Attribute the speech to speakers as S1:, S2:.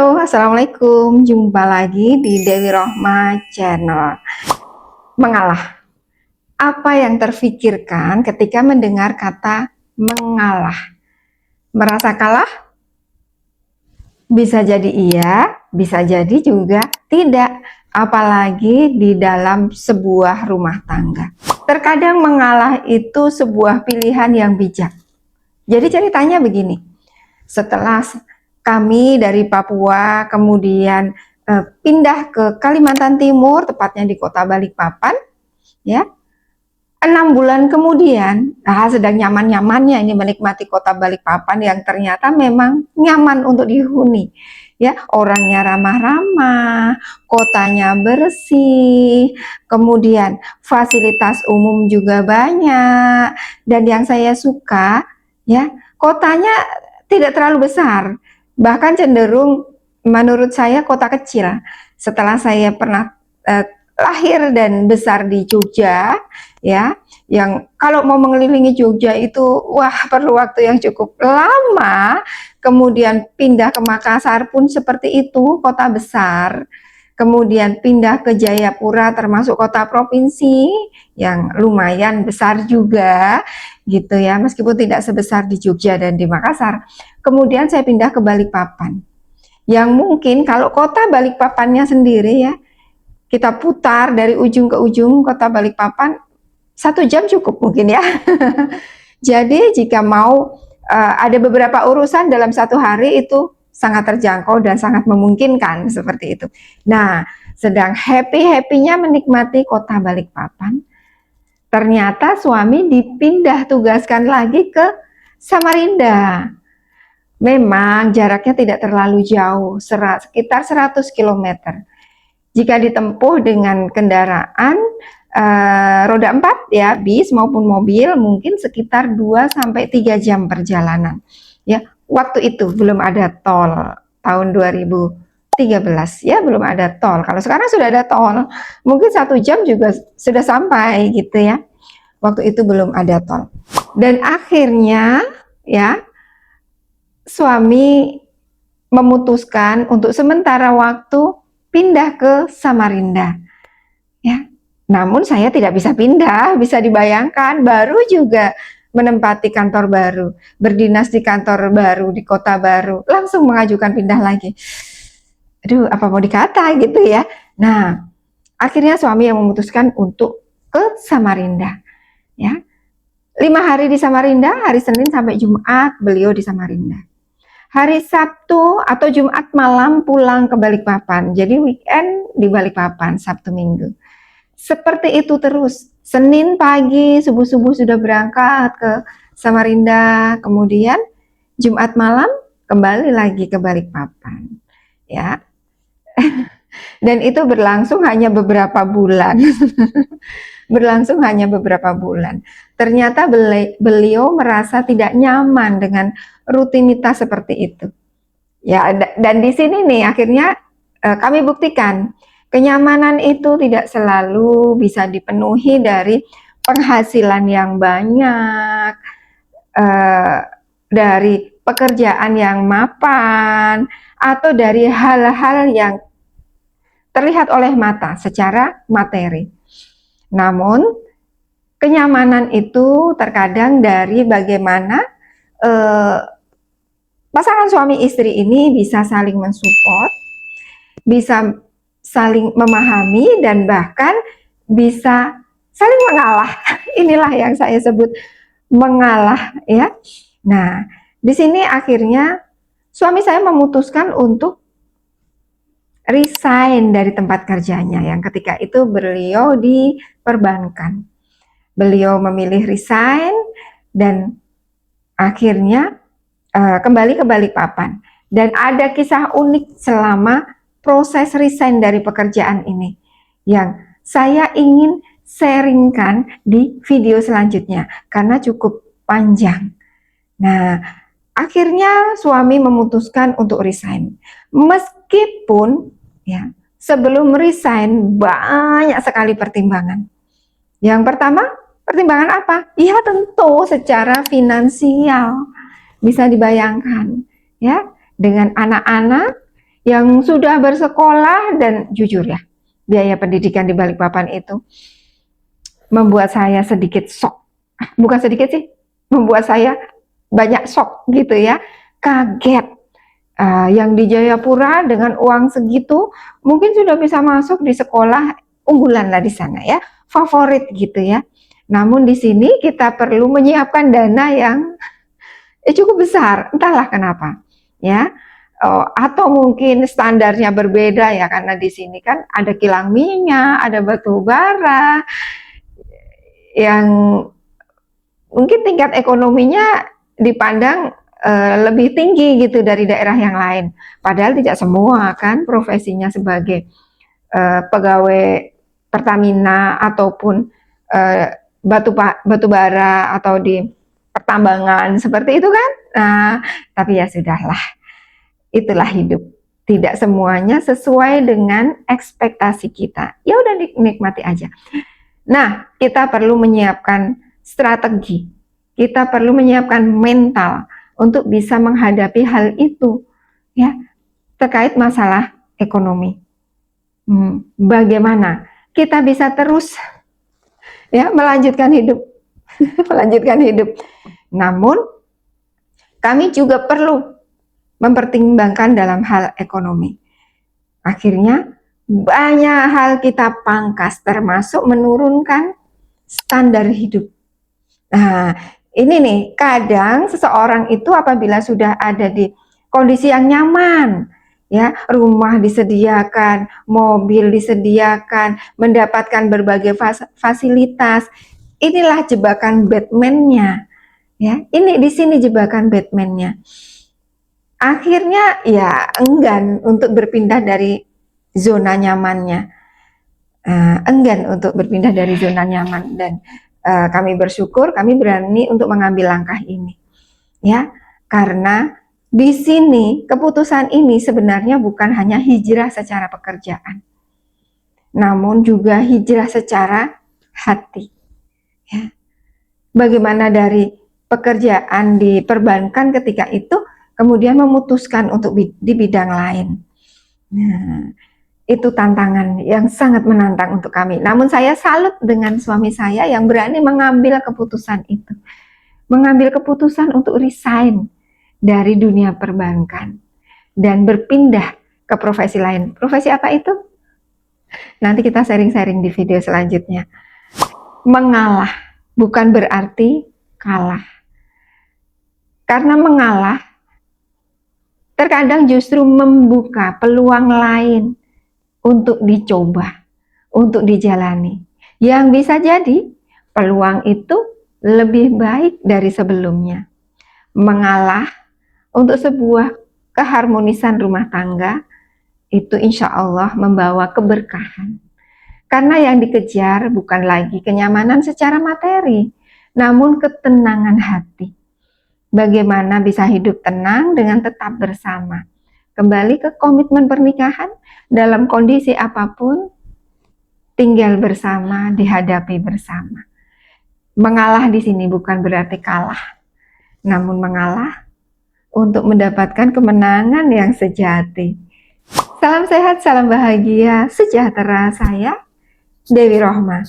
S1: Halo, Assalamualaikum. Jumpa lagi di Dewi Rohma Channel. Mengalah. Apa yang terfikirkan ketika mendengar kata mengalah? Merasa kalah? Bisa jadi iya, bisa jadi juga tidak. Apalagi di dalam sebuah rumah tangga. Terkadang mengalah itu sebuah pilihan yang bijak. Jadi ceritanya begini. Setelah kami dari Papua kemudian pindah ke Kalimantan Timur, tepatnya di kota Balikpapan, ya 6 bulan kemudian, sedang nyaman-nyamannya ini menikmati kota Balikpapan yang ternyata memang nyaman untuk dihuni. Ya, orangnya ramah-ramah, kotanya bersih, kemudian fasilitas umum juga banyak, dan yang saya suka, ya, kotanya tidak terlalu besar, bahkan cenderung menurut saya kota kecil. Setelah saya pernah lahir dan besar di Jogja, ya, yang kalau mau mengelilingi Jogja itu wah perlu waktu yang cukup lama. Kemudian pindah ke Makassar pun seperti itu, kota besar. Kemudian pindah ke Jayapura termasuk kota provinsi yang lumayan besar juga gitu ya, meskipun tidak sebesar di Jogja dan di Makassar. Kemudian saya pindah ke Balikpapan yang mungkin kalau kota Balikpapannya sendiri ya, kita putar dari ujung ke ujung kota Balikpapan 1 jam cukup mungkin ya. Jadi jika mau ada beberapa urusan dalam 1 hari itu sangat terjangkau dan sangat memungkinkan seperti itu. Nah, sedang happy-happynya menikmati kota Balikpapan, ternyata suami dipindah tugaskan lagi ke Samarinda. Memang jaraknya tidak terlalu jauh, sekitar 100 km. Jika ditempuh dengan kendaraan roda 4 ya, bis maupun mobil, mungkin sekitar 2-3 jam perjalanan. Ya, waktu itu belum ada tol, tahun 2013 ya, belum ada tol. Kalau sekarang sudah ada tol, mungkin 1 jam juga sudah sampai gitu ya. Waktu itu belum ada tol. Dan akhirnya ya, suami memutuskan untuk sementara waktu pindah ke Samarinda. Ya, namun saya tidak bisa pindah, bisa dibayangkan, baru juga menempati kantor baru, berdinas di kantor baru, di kota baru, langsung mengajukan pindah lagi. Aduh, apa mau dikata gitu ya. Nah, akhirnya suami yang memutuskan untuk ke Samarinda. Ya, 5 hari di Samarinda, hari Senin sampai Jumat beliau di Samarinda. Hari Sabtu atau Jumat malam pulang ke Balikpapan. Jadi weekend di Balikpapan, Sabtu Minggu. Seperti itu terus. Senin pagi subuh-subuh sudah berangkat ke Samarinda, kemudian Jumat malam kembali lagi ke Balikpapan. Ya. Dan itu berlangsung hanya beberapa bulan. Berlangsung hanya beberapa bulan. Ternyata beliau merasa tidak nyaman dengan rutinitas seperti itu. Ya, dan di sini nih akhirnya kami buktikan kenyamanan itu tidak selalu bisa dipenuhi dari penghasilan yang banyak, dari pekerjaan yang mapan, atau dari hal-hal yang terlihat oleh mata secara materi. Namun kenyamanan itu terkadang dari bagaimana pasangan suami istri ini bisa saling mensupport, bisa saling memahami, dan bahkan bisa saling mengalah. Inilah yang saya sebut mengalah ya. Nah, di sini akhirnya suami saya memutuskan untuk resign dari tempat kerjanya yang ketika itu beliau di perbankan. Beliau memilih resign dan akhirnya kembali ke Balikpapan. Dan ada kisah unik selama proses resign dari pekerjaan ini yang saya ingin sharingkan di video selanjutnya karena cukup panjang. Nah, akhirnya suami memutuskan untuk resign. Meskipun ya, sebelum resign banyak sekali pertimbangan. Yang pertama, pertimbangan apa? Ya tentu secara finansial. Bisa dibayangkan ya, dengan anak-anak yang sudah bersekolah, dan jujur ya, biaya pendidikan di Balikpapan itu membuat saya sedikit shock. Bukan sedikit sih, membuat saya banyak shock gitu ya, kaget. Yang di Jayapura dengan uang segitu mungkin sudah bisa masuk di sekolah unggulan lah di sana ya, favorit gitu ya. Namun di sini kita perlu menyiapkan dana yang cukup besar, entahlah kenapa ya. Atau mungkin standarnya berbeda ya, karena di sini kan ada kilang minyak, ada batu bara yang mungkin tingkat ekonominya dipandang lebih tinggi gitu dari daerah yang lain. Padahal tidak semua kan profesinya sebagai pegawai Pertamina ataupun batu bara atau di pertambangan seperti itu kan. Nah, tapi ya sudahlah. Itulah hidup. Tidak semuanya sesuai dengan ekspektasi kita. Ya udah nikmati aja. Nah, kita perlu menyiapkan strategi. Kita perlu menyiapkan mental untuk bisa menghadapi hal itu, ya, terkait masalah ekonomi. Bagaimana kita bisa terus ya melanjutkan hidup, melanjutkan hidup. Namun kami juga perlu mempertimbangkan dalam hal ekonomi. Akhirnya banyak hal kita pangkas, termasuk menurunkan standar hidup. Nah, ini nih, kadang seseorang itu apabila sudah ada di kondisi yang nyaman, ya, rumah disediakan, mobil disediakan, mendapatkan berbagai fasilitas, inilah jebakan Batman-nya, ya. Ini di sini jebakan Batman-nya. Akhirnya ya enggan untuk berpindah dari zona nyamannya, enggan untuk berpindah dari zona nyaman, dan kami bersyukur kami berani untuk mengambil langkah ini, ya, karena di sini keputusan ini sebenarnya bukan hanya hijrah secara pekerjaan, namun juga hijrah secara hati, ya. Bagaimana dari pekerjaan di perbankan ketika itu kemudian memutuskan untuk di bidang lain. Nah, itu tantangan yang sangat menantang untuk kami. Namun saya salut dengan suami saya yang berani mengambil keputusan itu. Mengambil keputusan untuk resign dari dunia perbankan dan berpindah ke profesi lain. Profesi apa itu? Nanti kita sharing-sharing di video selanjutnya. Mengalah bukan berarti kalah. Karena mengalah terkadang justru membuka peluang lain untuk dicoba, untuk dijalani. Yang bisa jadi peluang itu lebih baik dari sebelumnya. Mengalah untuk sebuah keharmonisan rumah tangga itu insya Allah membawa keberkahan. Karena yang dikejar bukan lagi kenyamanan secara materi, namun ketenangan hati. Bagaimana bisa hidup tenang dengan tetap bersama. Kembali ke komitmen pernikahan, dalam kondisi apapun, tinggal bersama, dihadapi bersama. Mengalah di sini bukan berarti kalah, namun mengalah untuk mendapatkan kemenangan yang sejati. Salam sehat, salam bahagia, sejahtera. Saya Dewi Rohma.